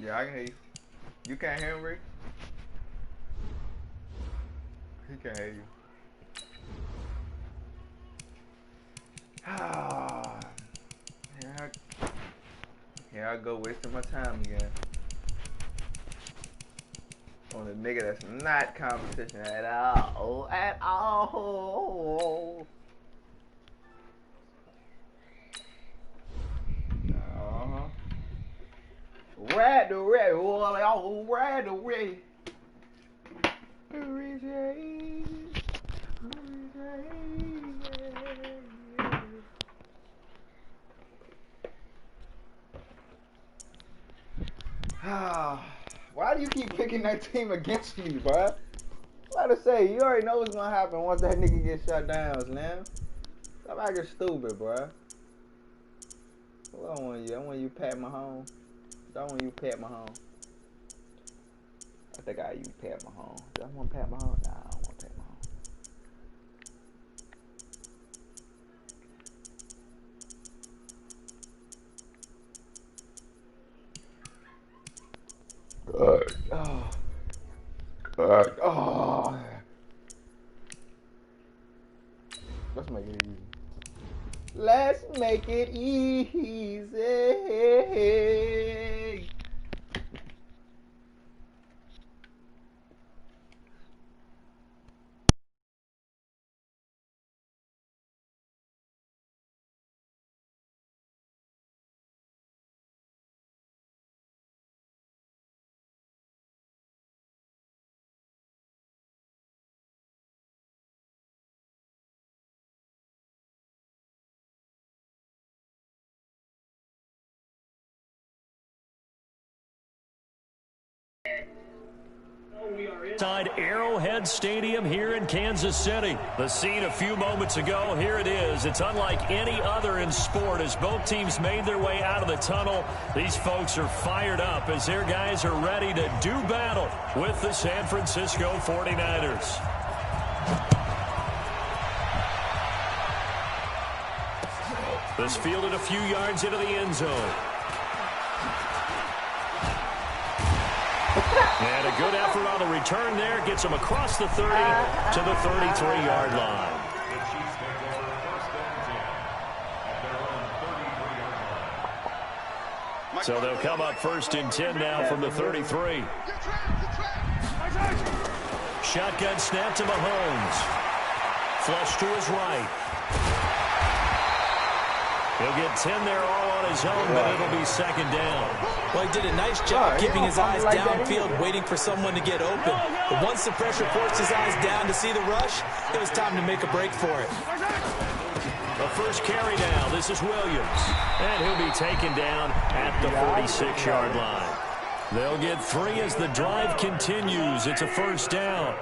Yeah, I can hear you. You can't hear him, Rick? He can't hear you. Ah, here I go wasting my time again on a nigga that's not competition at all. At all. Ride the red, oh, ride the red. Why do you keep picking that team against me, bruh? What to say? You already know what's gonna happen once that nigga gets shut down, man. Stop acting stupid, bruh. What I want you? I want you Pat Mahomes. I want you Pat Mahomes. I think I use Pat Mahomes. Do I want Pat Mahomes? Nah, I don't want Pat Mahomes. Oh. Let's make it easy. Let's make it easy. Inside Arrowhead Stadium here in Kansas City. The scene a few moments ago, here it is. It's unlike any other in sport as both teams made their way out of the tunnel. These folks are fired up as their guys are ready to do battle with the San Francisco 49ers. This fielded a few yards into the end zone. And a good effort on the return there. Gets him across the 30 to the 33-yard line. So they'll come up 1st and 10 now from the 33. Shotgun snap to Mahomes. Flush to his right. He'll get 10 there all on his own, but it'll be 2nd down. Well, he did a nice job keeping his eyes downfield, waiting for someone to get open. But once the pressure forced his eyes down to see the rush, it was time to make a break for it. The first carry now. This is Williams. And he'll be taken down at the 46-yard line. They'll get 3 as the drive continues. It's a 1st down.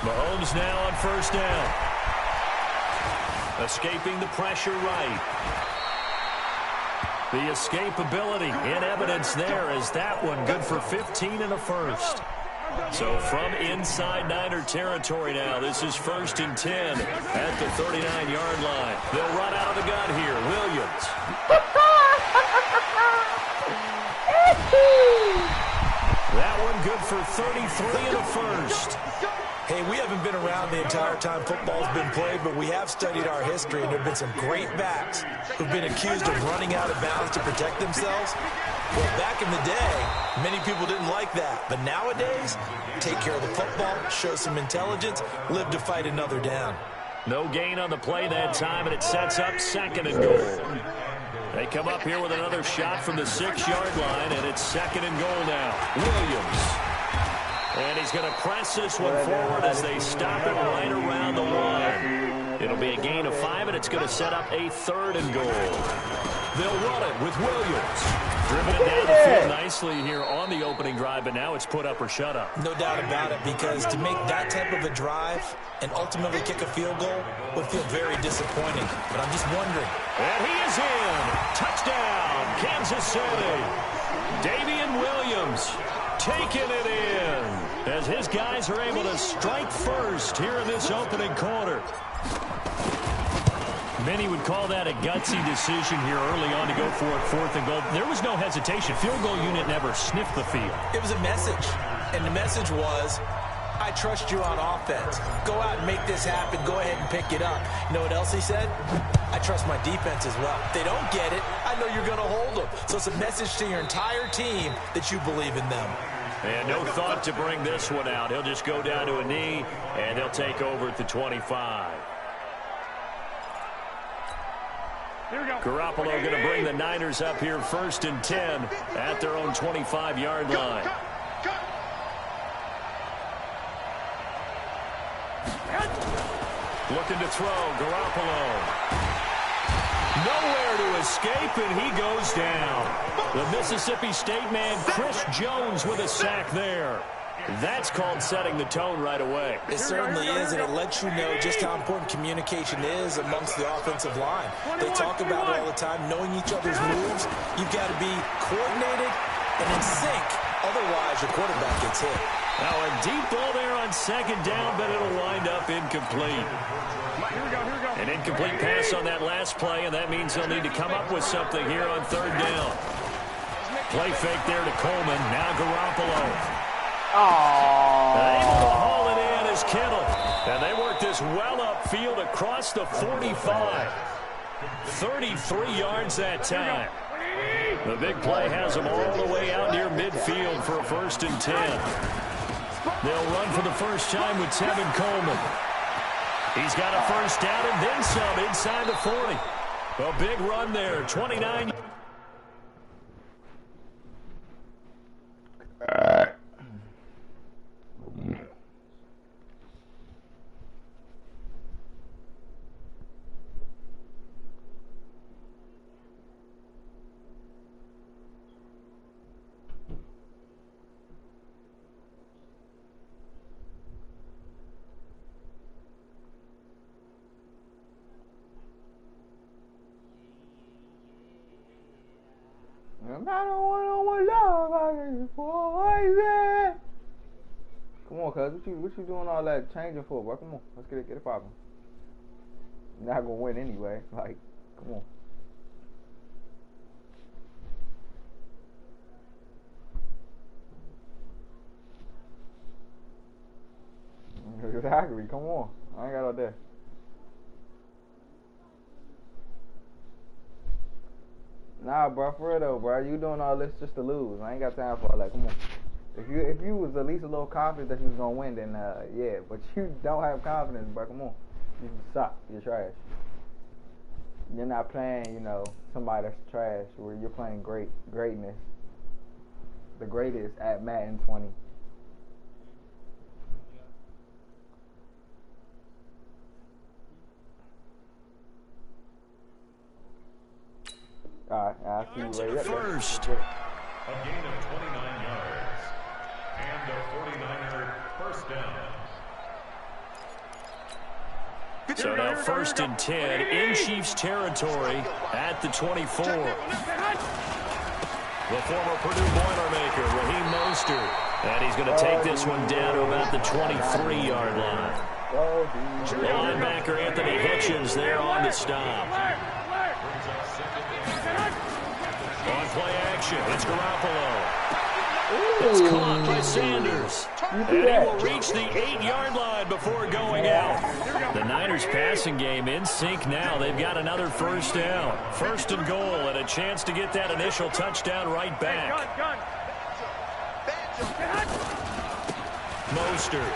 Mahomes now on 1st down. Escaping the pressure right. The escapability in evidence there as that one good for 15 and a 1st. So from inside Niner territory now, this is 1st and 10 at the 39-yard line. They'll run out of the gun here. Williams. That one good for 33 and a 1st. Hey, we haven't been around the entire time football's been played, but we have studied our history, and there have been some great backs who've been accused of running out of bounds to protect themselves. Well, back in the day, many people didn't like that. But nowadays, take care of the football, show some intelligence, live to fight another down. No gain on the play that time, and it sets up 2nd and goal. They come up here with another shot from the 6-yard line, and it's 2nd and goal now. Williams. And he's going to press this one forward as they stop it right around the 1. It'll be a gain of 5, and it's going to set up a 3rd and goal. They'll run it with Williams. Driven it down the field nicely here on the opening drive, but now it's put up or shut up. No doubt about it, because to make that type of a drive and ultimately kick a field goal would feel very disappointing. But I'm just wondering. And he is in. Touchdown, Kansas City. Davian Williams taking it in as his guys are able to strike first here in this opening quarter. Many would call that a gutsy decision here early on to go for it, 4th and goal. There was no hesitation. Field goal unit never sniffed the field. It was a message, and the message was, I trust you on offense. Go out and make this happen. Go ahead and pick it up. You know what else he said? I trust my defense as well. If they don't get it, I know you're going to hold them. So it's a message to your entire team that you believe in them. And no thought to bring this one out. He'll just go down to a knee, and they'll take over at the 25. Garoppolo going to bring the Niners up here 1st and 10 at their own 25-yard line. Looking to throw, Garoppolo. Nowhere to escape, and he goes down. The Mississippi State man, Chris Jones, with a sack there. That's called setting the tone right away. It certainly is, and it lets you know just how important communication is amongst the offensive line. They talk about it all the time, knowing each other's moves. You've got to be coordinated and in sync. Otherwise, your quarterback gets hit. Now a deep ball there on 2nd down, but it'll wind up incomplete. An incomplete pass on that last play, and that means they'll need to come up with something here on 3rd down. Play fake there to Coleman. Now Garoppolo. Able to haul it in is Kittle. And they work this well upfield across the 45. 33 yards that time. The big play has them all the way out near midfield for a 1st and 10. They'll run for the first time with Tevin Coleman. He's got a 1st down and then some inside the 40. A big run there, 29. Come on, cuz. What you doing all that changing for, bro? Come on. Let's get it popping. You're not gonna win anyway. Like, come on. Exactly. Come on. I ain't got all that. Nah, bro, for real though, bro. You doing all this just to lose. I ain't got time for all that. Come on. If you was at least a little confident that you was gonna win, then yeah. But you don't have confidence, bro. Come on. You suck. You're trash. You're not playing, you know, somebody that's trash. Where you're playing greatness. The greatest at Madden 20. All right, I see you right there. First. A gain of 29 yards. And a 49er 1st down. So now 1st and 10 in Chiefs territory at the 24. The former Purdue Boilermaker, Raheem Mostert. And he's going to take this one down to about the 23-yard line. Linebacker Anthony Hitchens there on the stop. On play action, it's Garoppolo. It's caught by Sanders. And he will reach the 8-yard line before going out. The Niners passing game in sync now. They've got another 1st down. 1st and goal and a chance to get that initial touchdown right back. Mostert.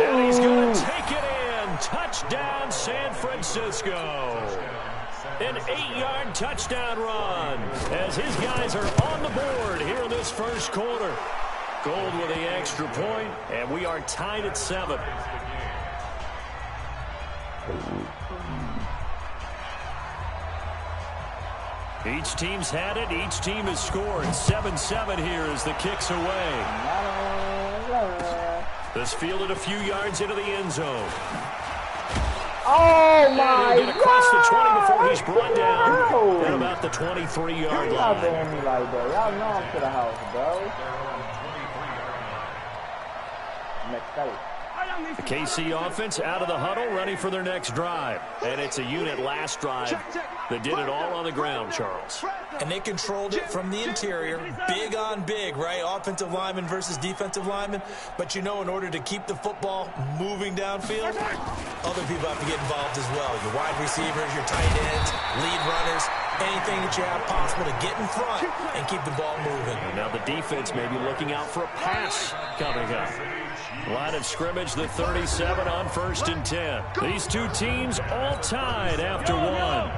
And he's going to take it in. Touchdown, San Francisco. An 8-yard touchdown run as his guys are on the board here in this 1st quarter. Gold with the extra point, and we are tied at 7. Each team's had it. Each team has scored. 7-7 here as the kick's away. This fielded a few yards into the end zone. Oh my God! Get across the 20 before he's brought down at about the 23-yard line. Y'all doing me like that. Y'all know I'm to the house, bro. Next The KC offense out of the huddle, ready for their next drive. And it's a unit last drive that did it all on the ground, Charles. And they controlled it from the interior, big on big, right? Offensive lineman versus defensive lineman. But you know, in order to keep the football moving downfield, other people have to get involved as well. Your wide receivers, your tight ends, lead runners, anything that you have possible to get in front and keep the ball moving. And now the defense may be looking out for a pass coming up. Line of scrimmage, the 37 on 1st and 10. These two teams all tied after one.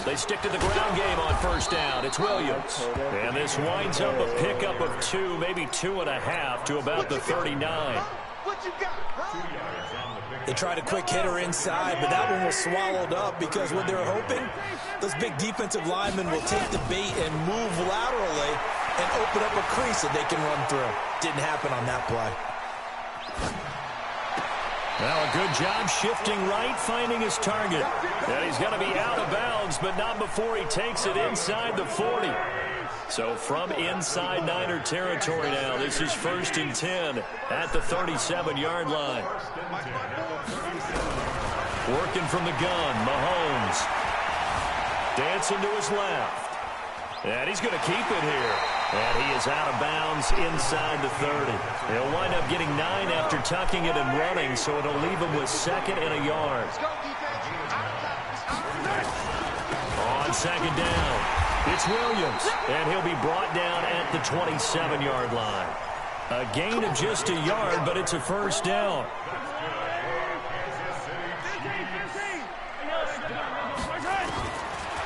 They stick to the ground game on 1st down. It's Williams. And this winds up a pickup of 2, maybe 2.5 to about the 39. They tried a quick hitter inside, but that one was swallowed up because what they're hoping, those big defensive linemen will take the bait and move laterally and open up a crease that they can run through. Didn't happen on that play. Well, a good job shifting right, finding his target. And he's going to be out of bounds, but not before he takes it inside the 40. So from inside Niner territory now, this is 1st and 10 at the 37-yard line. Working from the gun, Mahomes. Dancing to his left. And he's going to keep it here. And he is out of bounds inside the 30. He'll wind up getting 9 after tucking it and running, so it'll leave him with 2nd and a yard. On 2nd down, it's Williams, and he'll be brought down at the 27-yard line. A gain of just a yard, but it's a 1st down.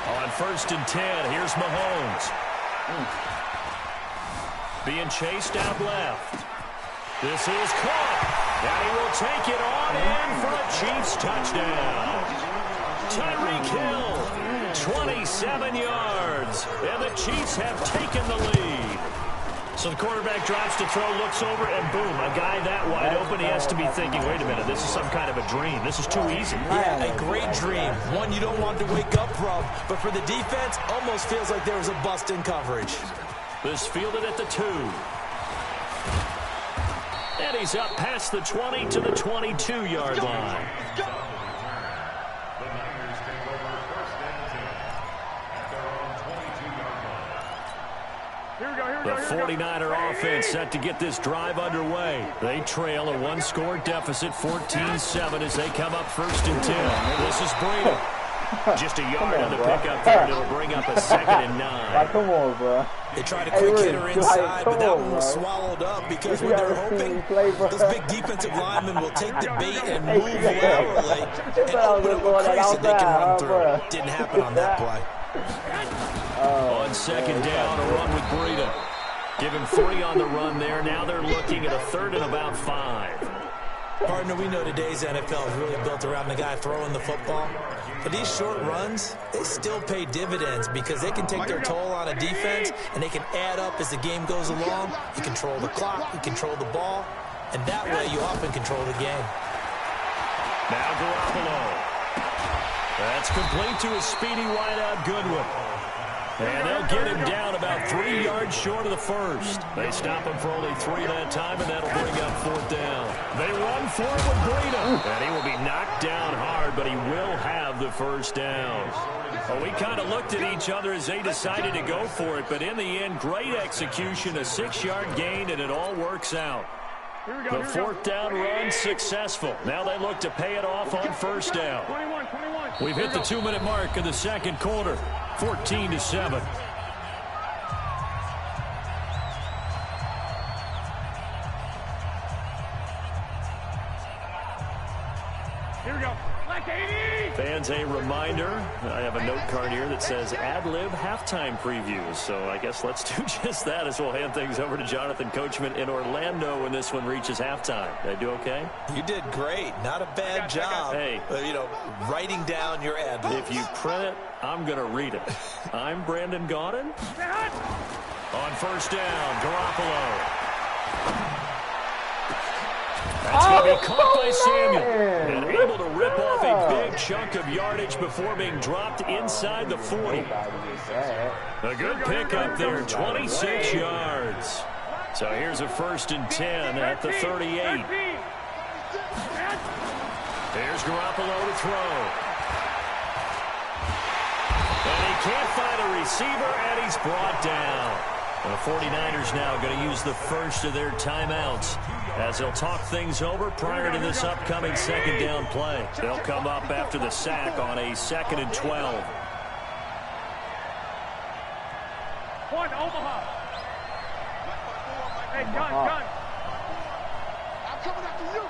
On 1st and 10, here's Mahomes. Being chased out left. This is caught. And he will take it on in for a Chiefs touchdown. Tyreek Hill, 27 yards. And the Chiefs have taken the lead. So the quarterback drops to throw, looks over, and boom, a guy that wide open, he has to be thinking, wait a minute, this is some kind of a dream. This is too easy. Yeah, a great dream. One you don't want to wake up from. But for the defense, almost feels like there was a bust in coverage. This fielded at the 2. And he's up past the 20 to the 22-yard line. The 49er offense set to get this drive underway. They trail a 1-score deficit, 14-7, as they come up 1st and 10. This is Breida. Just a yard on the pickup there, and it'll bring up a 2nd and 9. Come on, bro. They tried a quick hitter inside, but that one was swallowed up because what they're hoping, those big defensive linemen will take the bait and move laterally and open up a crease that they can run through. Didn't happen on that play. On 2nd down, a run with Breida. Give him 3 on the run there. Now they're looking at a 3rd and about 5. Partner, we know today's NFL is really built around the guy throwing the football. But these short runs, they still pay dividends because they can take their toll on a defense and they can add up as the game goes along. You control the clock, you control the ball, and that way you often control the game. Now Garoppolo. That's complete to a speedy wideout Goodwin. And they'll get him down about 3 yards short of the 1st. They stop him for only 3 that time, and that'll bring up 4th down. They run for it with Breida. And he will be knocked down hard, but he will have the 1st down. Well, we kind of looked at each other as they decided to go for it, but in the end, great execution, a 6-yard gain, and it all works out. The 4th down run successful. Now they look to pay it off on 1st down. We've hit the 2-minute mark of the 2nd quarter. 14-7. Here we go. Fans, a reminder, I have a note card here that says ad-lib halftime previews. So I guess let's do just that as we'll hand things over to Jonathan Coachman in Orlando when this one reaches halftime. Did I do okay? You did great. Not a bad job. Hey. Writing down your ad-libs. If you print it, I'm going to read it. I'm Brandon Gaudin. On 1st down, Garoppolo. That's going to be caught by Samuel. And able to rip off a big chunk of yardage before being dropped inside the 40. A good pickup there, 26 yards. So here's a 1st and 10 at the 38. Here's Garoppolo to throw. And he can't find a receiver, and he's brought down. And the 49ers now going to use the first of their timeouts as they'll talk things over prior to this upcoming 2nd down play. They'll come up after the sack on a 2nd and 12. One, Omaha. Hey, gun. I'm coming after you.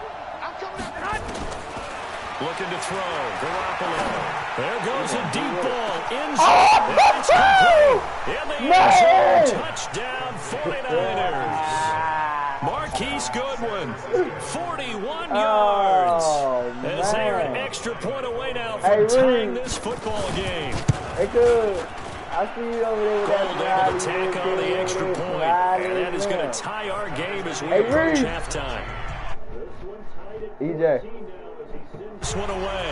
Looking to throw. Garoppolo. There goes a deep ball. In zone. It's complete. In the end zone. Touchdown 49ers. Marquise Goodwin. 41 yards. As they're an extra point away now from tying this football game. Hey, good. I see you over there with that. Able to tack on the extra point. And that is going to tie our game as we approach halftime. EJ. This one away.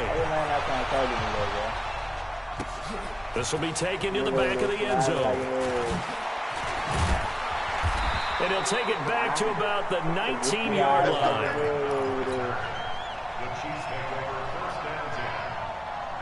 This will be taken to the back of the end zone. And he'll take it back to about the 19-yard line. The Chiefs take over 1st and 10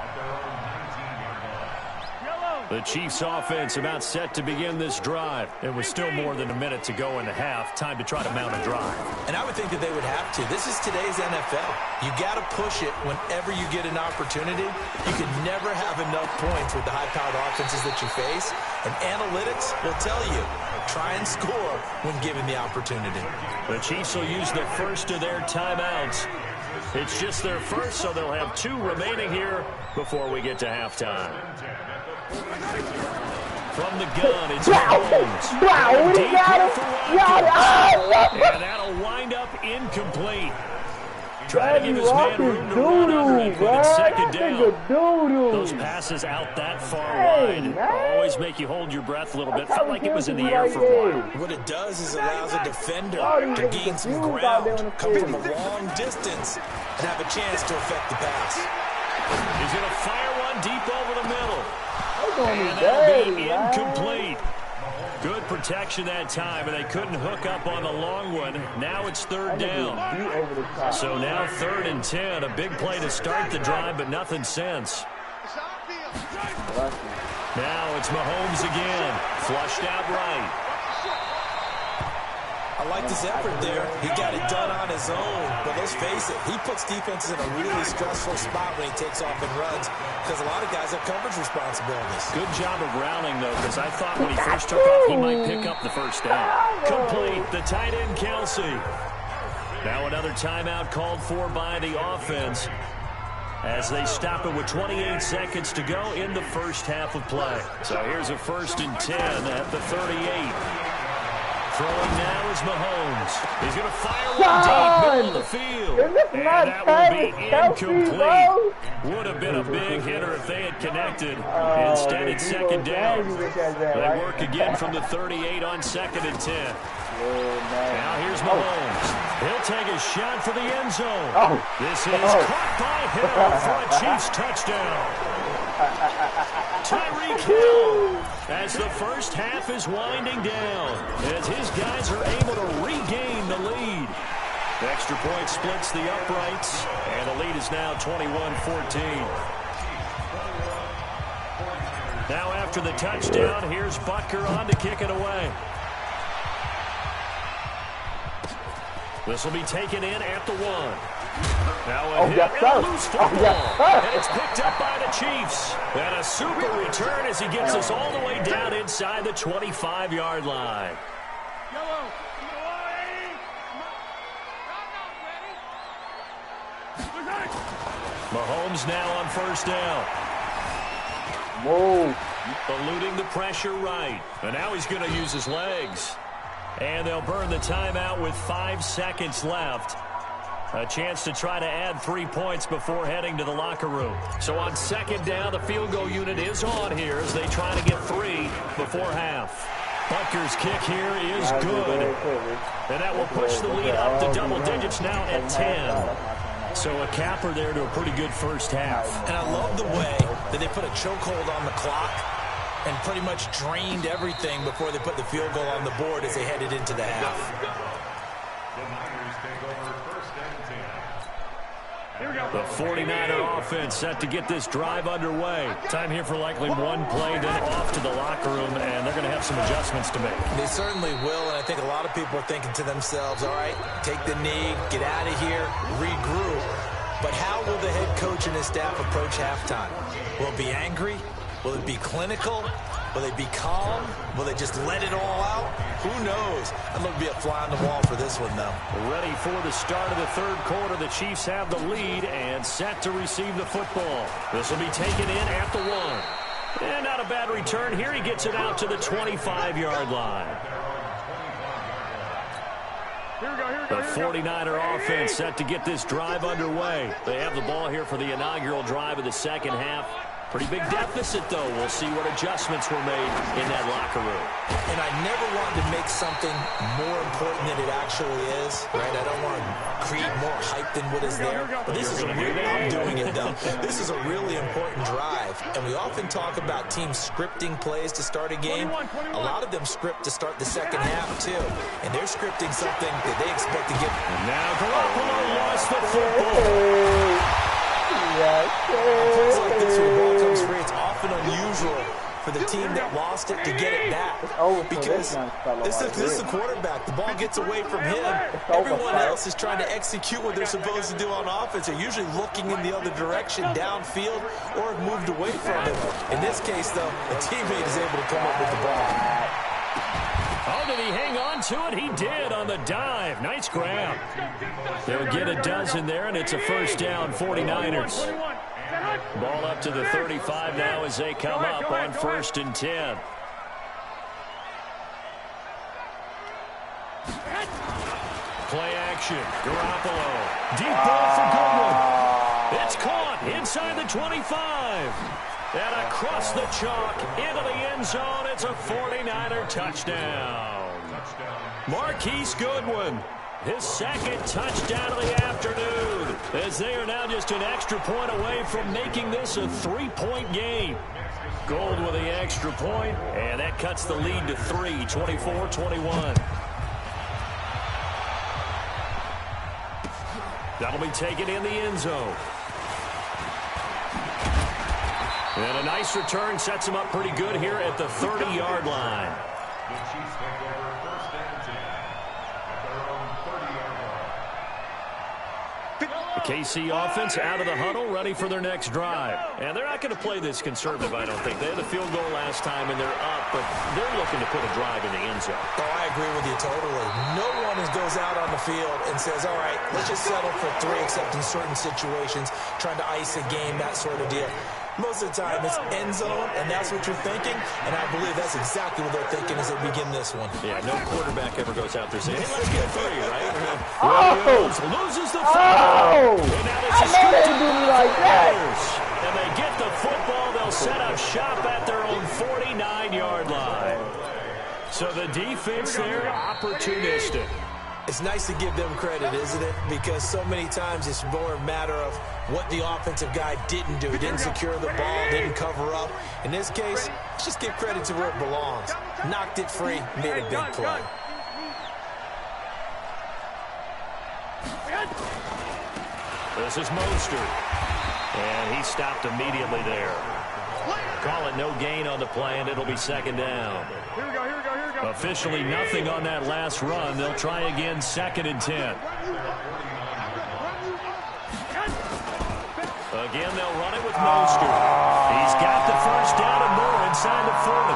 at their own 19-yard line. The Chiefs offense about set to begin this drive. It was still more than a minute to go in the half. Time to try to mount a drive. And I would think that they would have to. This is today's NFL. You got to push it whenever you get an opportunity. You can never have enough points with the high-powered offenses that you face. And analytics will tell you, try and score when given the opportunity. The Chiefs will use the first of their timeouts. It's just their first, so they'll have 2 remaining here before we get to halftime. From the gun, it's Mahomes. Deep here for Watkins. And that'll wind up incomplete. Trying to give his man room to run under it with its 2nd down. Those passes out that far wide always make you hold your breath a little bit. Felt like it was in the air for a while. What it does is allows a defender to gain some ground, come from a long distance, and have a chance to affect the pass. He's going to fire one deep over the middle. And that'll be incomplete. Good protection that time, and they couldn't hook up on the long one. Now it's 3rd down. So now 3rd and 10. A big play to start the drive, but nothing since. Now it's Mahomes again. Flushed out right. I like this effort there. He got it done on his own. But let's face it, he puts defenses in a really stressful spot when he takes off and runs because a lot of guys have coverage responsibilities. Good job of rounding, though, because I thought when he first took off, he might pick up the 1st down. Complete. The tight end, Kelsey. Now another timeout called for by the offense as they stop it with 28 seconds to go in the first half of play. So here's a 1st and 10 at the 38. Throwing now is Mahomes. He's going to fire one deep middle of the field. And that will be incomplete. Would have been a big hitter if they had connected. Instead, it's 2nd down. They work again from the 38 on 2nd and 10. Now here's Mahomes. He'll take a shot for the end zone. This is caught by Hill for a Chiefs touchdown. Tyreek Hill, as the first half is winding down, as his guys are able to regain the lead. Extra point splits the uprights, and the lead is now 21-14. Now after the touchdown, here's Butker on to kick it away. This will be taken in at the 1. Now a hit and a loose football. And it's picked up by the Chiefs. And a super return as he gets us all the way down inside the 25-yard line. Mahomes now on 1st down. Eluding the pressure right. And now he's going to use his legs. And they'll burn the timeout with 5 seconds left. A chance to try to add 3 points before heading to the locker room. So on 2nd down, the field goal unit is on here as they try to get 3 before half. Butker's kick here is good. And that will push the lead up to double digits now at 10. So a capper there to a pretty good first half. And I love the way that they put a chokehold on the clock and pretty much drained everything before they put the field goal on the board as they headed into the half. The Niners take over first and 10. Here we go. The 49er offense set to get this drive underway. Time here for likely one play, then off to the locker room, and they're going to have some adjustments to make. They certainly will, and I think a lot of people are thinking to themselves, all right, take the knee, get out of here, regroup. But how will the head coach and his staff approach halftime? Will it be angry? Will it be clinical? Will they be calm? Will they just let it all out? Who knows? I'd love to be a fly on the wall for this one, though. Ready for the start of the third quarter. The Chiefs have the lead and set to receive the football. This will be taken in at the 1. And not a bad return here. He gets it out to the 25-yard line. The 49er offense set to get this drive underway. They have the ball here for the inaugural drive of the second half. Pretty big deficit, though. We'll see what adjustments were made in that locker room. And I never wanted to make something more important than it actually is, right? I don't want to create more hype than what is there. But this is a really, I'm doing it, though. This is a really important drive. And we often talk about teams scripting plays to start a game. A lot of them script to start the second half, too. And they're scripting something that they expect to get. And now Garoppolo lost the football. Plays like this where the ball comes free, it's often unusual for the team that lost it to get it back. Because this is the quarterback. The ball gets away from him. Everyone else is trying to execute what they're supposed to do on offense. They're usually looking in the other direction, downfield, or have moved away from it. In this case, though, a teammate is able to come up with the ball. Oh, did he hang on to it? He did on the dive. Nice grab. They'll get a dozen there, and it's a first down, 49ers. Ball up to the 35 now as they come up on 1st and 10. Play action. Garoppolo. Deep ball for Goodwin. It's caught inside the 25. And across the chalk into the end zone. It's a 49er touchdown. Marquise Goodwin, his second touchdown of the afternoon, as they are now just an extra point away from making this a 3-point game. Gold with the extra point, and that cuts the lead to 3, 24-21. That'll be taken in the end zone. And a nice return sets him up pretty good here at the 30-yard line. The Chiefs take over first and 10 at their own 30-yard line. The KC offense out of the huddle, ready for their next drive. And they're not going to play this conservative, I don't think. They had a field goal last time, and they're up, but they're looking to put a drive in the end zone. Oh, I agree with you totally. No one goes out on the field and says, all right, let's just settle for 3, except in certain situations, trying to ice a game, that sort of deal. Most of the time, it's end zone, and that's what you're thinking, and I believe that's exactly what they're thinking as they begin this one. Yeah, no quarterback ever goes out there saying, hey, let's get 3, right? Williams loses the football. And now I know they do me like that. And they get the football. They'll set up shop at their own 49-yard line. So the defense there, opportunistic. It's nice to give them credit, isn't it? Because so many times it's more a matter of what the offensive guy didn't do. He didn't secure the ball, didn't cover up. In this case, let's just give credit to where it belongs. Knocked it free, made a big play. This is Mostert. And he stopped immediately there. Call it no gain on the play, and it'll be second down. Here we go. Officially nothing on that last run. They'll try again, 2nd and 10. Again, they'll run it with Mostert. He's got the first down and more inside the 40.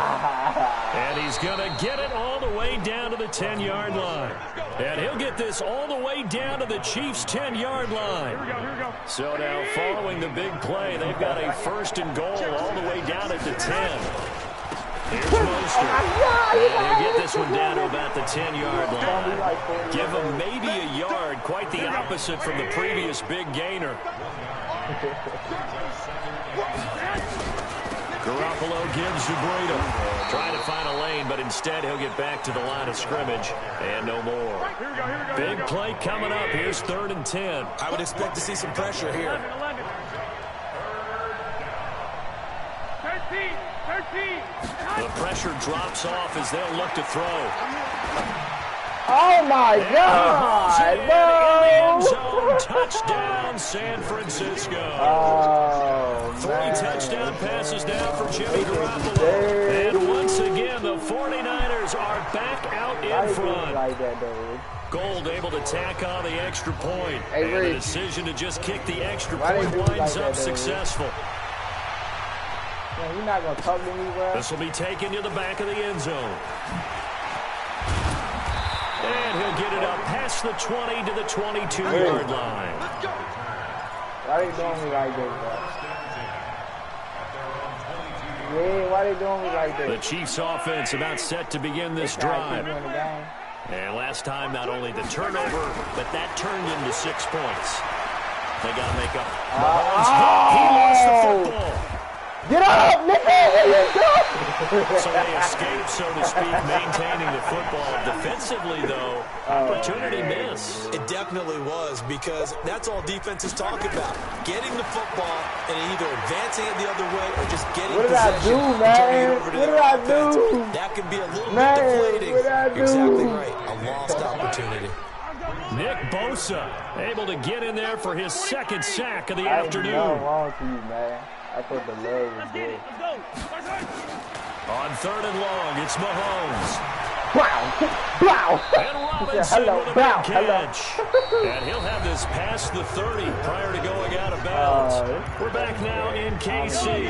And he's going to get it all the way down to the 10-yard line. And he'll get this all the way down to the Chiefs' 10-yard line. Here we go. So now, following the big play, they've got a 1st and goal all the way down at the 10. Here's Mostert. And he'll get this one down to about the 10-yard line. Give him maybe a yard, quite the opposite from the previous big gainer. Garoppolo gives to Breida. Trying to find a lane, but instead he'll get back to the line of scrimmage and no more. Big play coming up. Here's 3rd and 10. I would expect to see some pressure here. 13. The pressure drops off as they'll look to throw. Oh my God! End zone, touchdown, San Francisco. Oh, 3 man. touchdown passes now for Jimmy Garoppolo. And once again, the 49ers are back out Why in they doing front. like that, though? Gold able to tack on the extra point. Hey, and the Rick. decision to just kick the extra Why they point do winds like up that, though, successful. Man, you're not gonna talk to me, bro. This will be taken to the back of the end zone. And he'll get it up past the 20 to the 22-yard line. Why they doing me like this, bro? Yeah, why they doing me like this? The Chiefs offense about set to begin this They trying to drive. keep me in the game. And last time, not only the turnover, but that turned into 6 points. They got to make up. Mahomes, he lost the football. Get up, nigga! There you go! So they escape, so to speak, maintaining the football. Defensively, though, opportunity miss. It definitely was, because that's all defenses talk about. Getting the football and either advancing it the other way or just getting What did I possession do, and turning it man? over to What their did I offense. do? That can be a little Man, bit deflating. what did I do? Exactly right. A lost opportunity. Nick Bosa able to get in there for his 2nd sack of the I ain't afternoon. nothing wrong to you, man. I thought the love was good. On 3rd and long, it's Mahomes. Wow! Wow! And Robinson Hello, with a wow, big hello. catch. And he'll have this past the 30 prior to going out of bounds. We're back now in KC.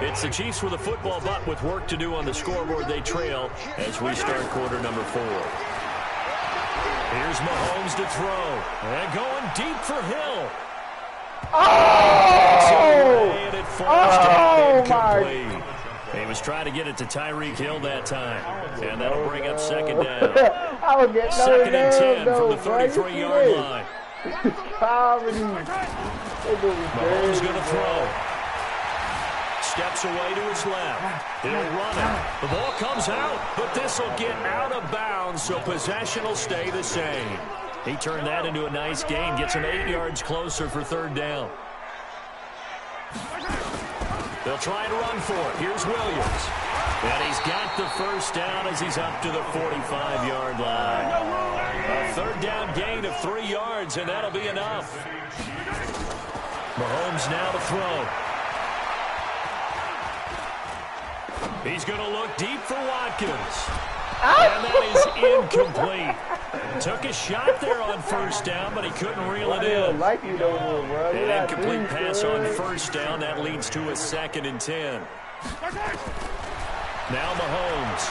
It's the Chiefs with a football, but with work to do on the scoreboard. They trail as we start quarter number 4. Here's Mahomes to throw. And going deep for Hill. And it falls down incomplete. He was trying to get it to Tyreek Hill that time. And that'll bring up 2nd down. I would get 2nd and 10 though, from the 33-yard line. Poverty. Mahomes going to throw. Steps away to his left. He'll run it. The ball comes out, but this will get out of bounds, so possession will stay the same. He turned that into a nice gain, gets him 8 yards closer for 3rd down. They'll try and run for it. Here's Williams. And he's got the 1st down as he's up to the 45-yard line. A 3rd down gain of 3 yards, and that'll be enough. Mahomes now to throw. He's going to look deep for Watkins. And that is incomplete. Took a shot there on 1st down, but he couldn't reel it in. Like you though, bro. An incomplete pass on 1st down. That leads to a 2nd and 10. Now Mahomes.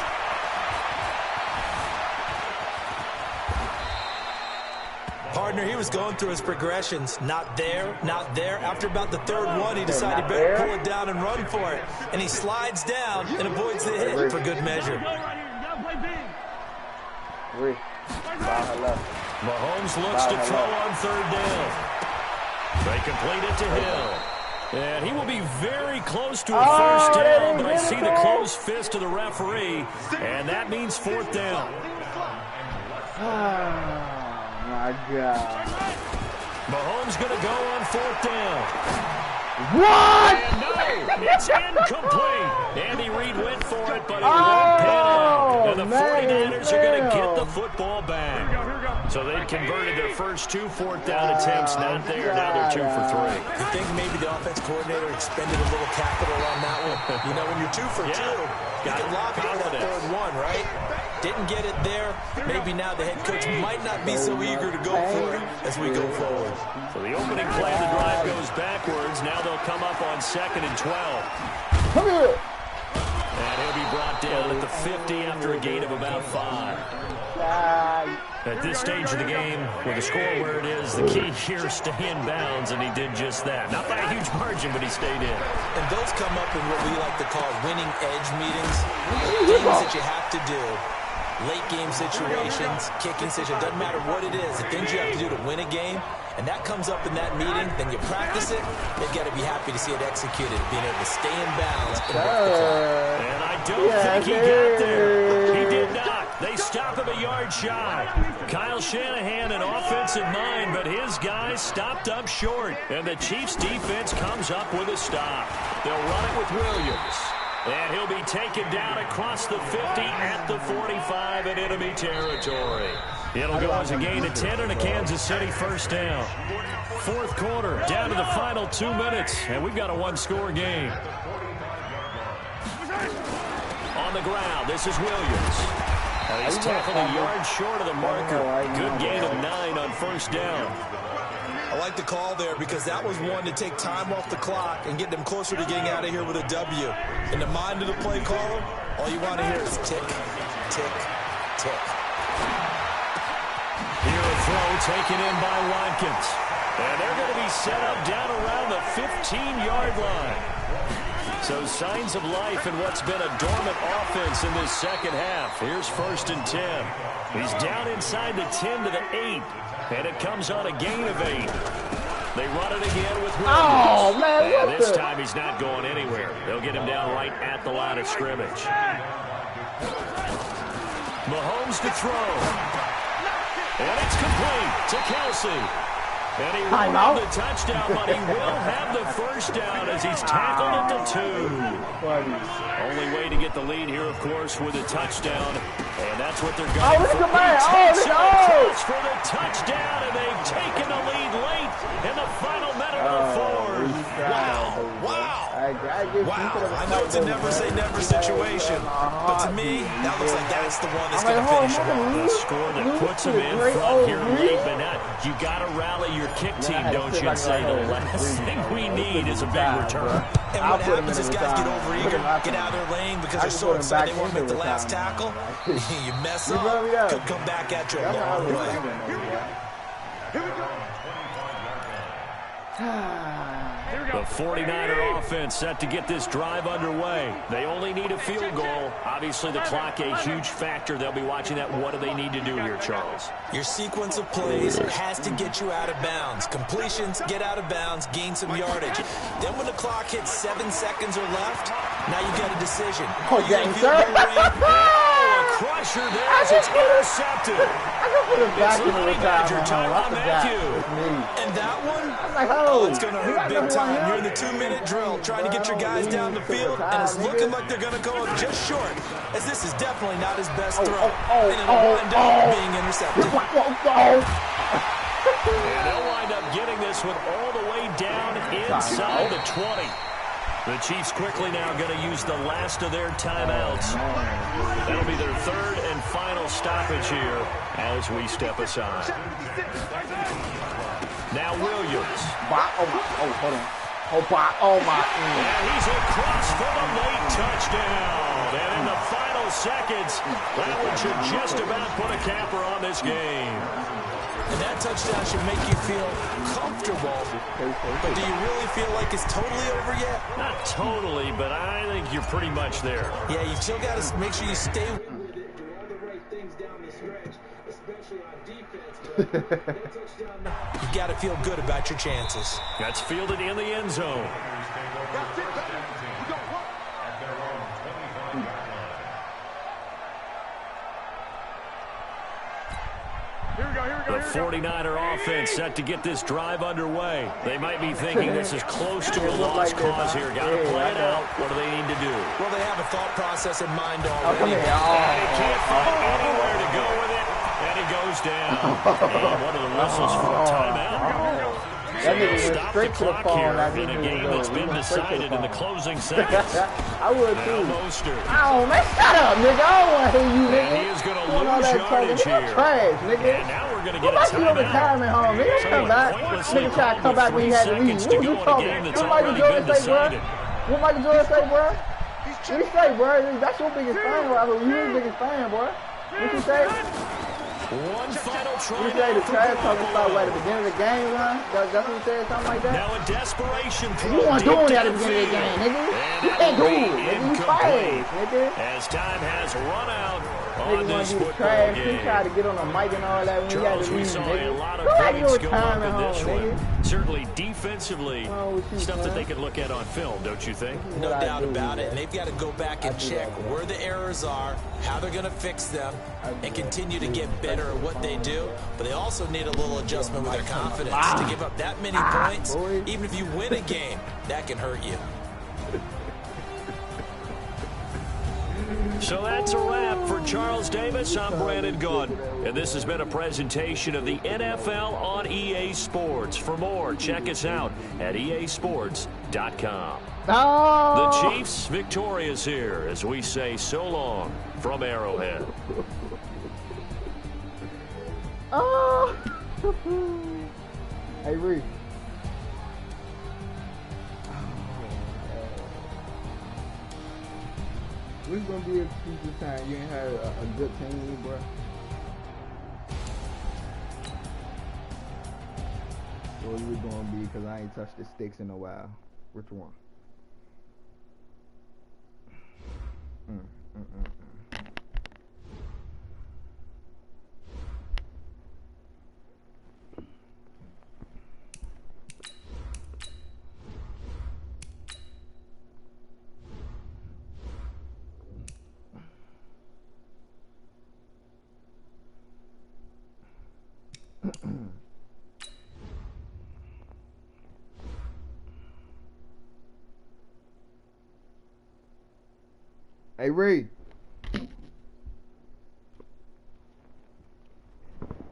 Partner, he was going through his progressions. Not there, not there. After about the 3rd one, he decided he better pull it down and run for it. And he slides down and avoids the hit for good measure. Mahomes looks to throw on 3rd down. They complete it to Hill. And he will be very close to a 1st down, but I see the closed fist of the referee, and that means 4th down. My God. Mahomes going to go on 4th down. What? And no, it's incomplete. Andy Reid went for it, but it won't pan out. And the 49ers are going to get the football back. So they converted their first 2 4th down attempts. Not there. Now they're 2 for 3. You think maybe the offense coordinator expended a little capital on that one? You know, when you're 2 for 2, you can lob it for that 3rd one, right? Didn't get it there. Maybe now the head coach might not be so eager to go for it as we go forward. So the opening play of the drive goes backwards. Now they'll come up on 2nd and 12. Come here. And he'll be brought down at the 50 after a gain of about 5. At this stage of the game, with the score where it is, the key here is stay in bounds, and he did just that. Not by a huge margin, but he stayed in. And those come up in what we like to call winning edge meetings. Things that you have to do. Late game situations, kicking situations, doesn't matter what it is. The things you have to do to win a game, and that comes up in that meeting, then you practice it. They've got to be be happy to see it executed, being able to stay in bounds and work the clock. And I don't think he got there. He did not. They stop him a yard shy. Kyle Shanahan in offensive mind, but his guys stopped up short. And the Chiefs defense comes up with a stop. They'll run it with Williams. And he'll be taken down across the 50 at the 45 in enemy territory. It'll go as a gain of 10 and a Kansas City first down. Fourth quarter, down to the final 2 minutes, and we've got a one-score game. On the ground, this is Williams. And he's tackled a yard short of the marker. Good gain of 9 on first down. I like the call there because that was one to take time off the clock and get them closer to getting out of here with a W. In the mind of the play caller, all you want to hear is tick, tick, tick. Here a throw taken in by Watkins. And they're going to be set up down around the 15-yard line. So signs of life in what's been a dormant offense in this second half. Here's 1st and 10. He's down inside the 10 to the 8. And it comes on a gain of 8. They run it again with Williams. Oh, man, and this time he's not going anywhere. They'll get him down right at the line of scrimmage. Mahomes to throw. And it's complete to Kelsey. And he won't have the touchdown, but he will have the first down as he's tackled at the 2. Only way to get the lead here, of course, with a touchdown. And that's what they're going for. Across for the touchdown, and they've taken the lead late in the final minute of the fourth. Wow. I know it's a never-say-never situation, but to me, that looks like that's the one that's going to finish him off. The score that puts him in front here late, but not. You got to rally your kick team, don't you, and say the last thing we need is a big return. And what happens is guys get overeager, get out of their lane because they're so excited they want to make the last tackle. You mess up, could come back at you a long way. Here we go. The 49er offense set to get this drive underway. They only need a field goal. Obviously, the clock a huge factor. They'll be watching that. What do they need to do here, Charles? Your sequence of plays has to get you out of bounds. Completions, get out of bounds, gain some yardage. Then when the clock hits 7 seconds or left, now you get a decision. Are you going to field goal range? A crusher there as it's intercepted. It's Honey Badger, Tyrann Mathieu. And that one, oh, it's going to hurt big time. You're in the 2-minute drill trying to get your guys down the field, and it's looking like they're going to go up just short, as this is definitely not his best throw, and it'll wind up being intercepted. And they'll wind up getting this one all the way down inside the 20. The Chiefs quickly now going to use the last of their timeouts. That'll be their third and final stoppage here as we step aside. Now Williams. And he's across for the late touchdown. And in the final seconds, that one should just about put a capper on this game. And that touchdown should make you feel comfortable. But do you really feel like it's totally over yet? Not totally, but I think you're pretty much there. Yeah, you still got to make sure you stay. You got to feel good about your chances. That's fielded in the end zone. The 49er offense set to get this drive underway. They might be thinking this is close to a lost cause here. Got to play it out. What do they need to do? Well, they have a thought process in mind already. And he can't find anywhere to go with it. And he goes down. And one of the whistles for a timeout. So they'll stop the clock here in a game that's been decided in the closing seconds. I would too. Mostert. Oh, man, shut up, nigga. I don't want to hear you, nigga. And he is going to lose yardage here. Trash, nigga. And now we're going to get a you timeout. retirement home, nigga. Come back. Nigga try to come back when he had to leave. What you talking? What Michael Jordan say, bro? What Michael Jordan say, bro? What you say, bro? That's your biggest fan, bro. You his biggest fan, bro. What you say? One final try. You say the trash talking start at the beginning of the game, run? That's what you said, something like that? Now a desperation throw. You want doing that at the beginning of the game, nigga. You can't do it, nigga. You fired, nigga. As time has run out on Nigga this want to do the football trash. He game. tried to get on the mic and all that when he had Charles, to we leave, saw a nigga. lot of Go back to points your go time up at in this home, one. nigga. Certainly defensively, What's wrong with you, stuff that son? they can look at on film, don't you think? No What I doubt do, about it. man. And they've got to go back and check where the errors are, how they're going to fix them, and continue to get better at what they do. But they also need a little adjustment with their confidence. To give up that many points, boy. even if you win a game, that can hurt you. So that's a wrap for Charles Davis. I'm Brandon Gunn. And this has been a presentation of the NFL on EA Sports. For more, check us out at easports.com. Oh! The Chiefs victorious here as we say so long from Arrowhead. Oh! Hey, Reese. What's gonna be a excuse this time? You ain't had a good team, bro. What is it gonna be? Because I ain't touched the sticks in a while. Which one? Hey, Reed.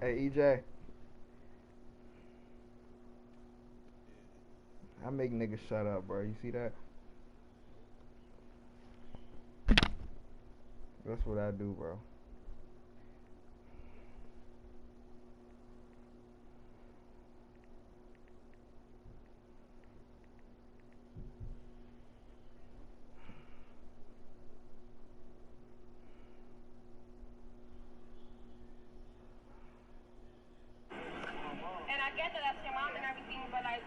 Hey, EJ. I make niggas shut up, bro. You see that? That's what I do, bro. And I get that that's your mom and everything, but like,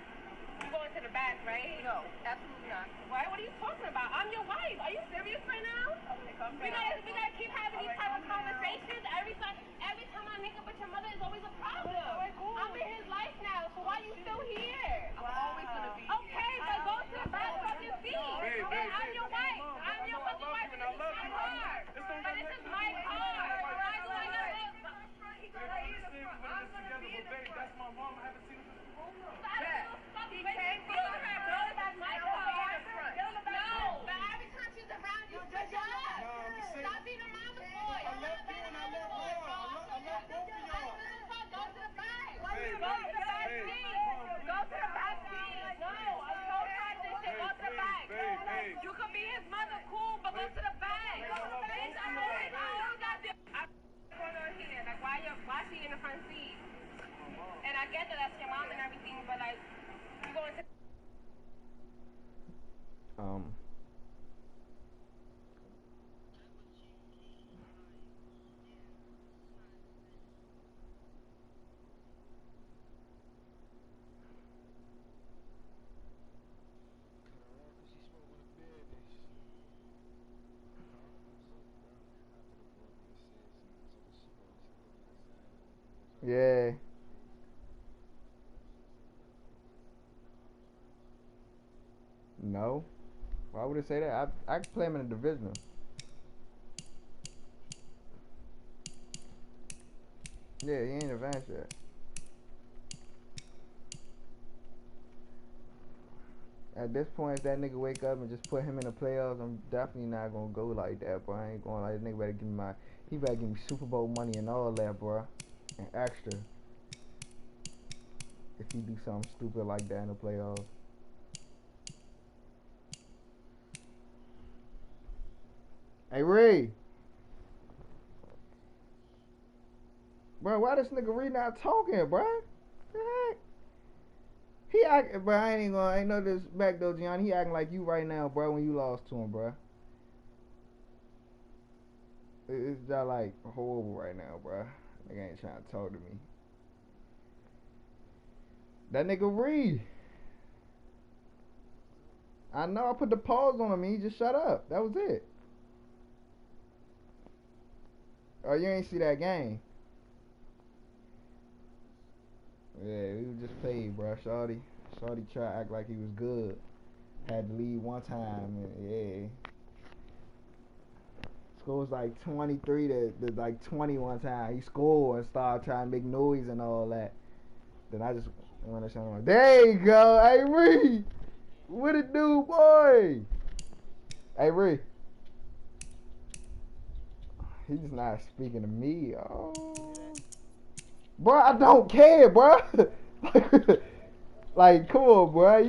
you going to the back, right? No, absolutely not. Why? What are you talking about? I'm your wife. Are you serious right now? We gotta keep having these type of conversations. Every time I make up with your mother, is always a problem. I'm in his life now, so why are you still here? I'm always gonna be. Okay, but go to the back so I can see. I'm your wife. I'm your fucking wife. And this is my car. But this is my car. Why do I gotta live? I'm gonna be in the front. That's my mom. I haven't seen her since Corona. He can't go to her. Go back my car. No, but every time she's around, you just stop being a mama's boy. I love you and I love her. I love both of y'all. Go to the back. Go to the back seat. Go to the back seat. No, I'm so tired of this shit. Go to the back. You could be his mother, cool, but go to the back. Bitch, I don't got this. What's going on here? Like, why she in the front seat? And I get that that's your mom and everything, but like, you going to. Yeah. No. Why would it say that? I can play him in a divisional. Yeah, he ain't advanced yet. At this point, if that nigga wake up and just put him in the playoffs, I'm definitely not gonna go like that, bro. I ain't going like that. Nigga better give me he better give me Super Bowl money and all that, bro, and extra. If he do something stupid like that in the playoffs. Hey, Ray. Bro, why this nigga Ray not talking, bro? The heck? He act, bro, I ain't know this back though, Gianni. He acting like you right now, bro, when you lost to him, bro. It's just like horrible right now, bro. Nigga ain't trying to talk to me. That nigga Reed. I know I put the pause on him. He just shut up. That was it. Oh, you ain't see that game? Yeah, we just played, bro. Shorty tried to act like he was good. Had to leave one time. And yeah. Score was like 23 to like 20 one time. He scored and started trying to make noise and all that. Then I just went to show him. There you go. Hey, Reed. What it do, boy? Hey, Reed. He's not speaking to me. Oh. Bro, I don't care, bro. Like, come on, bro.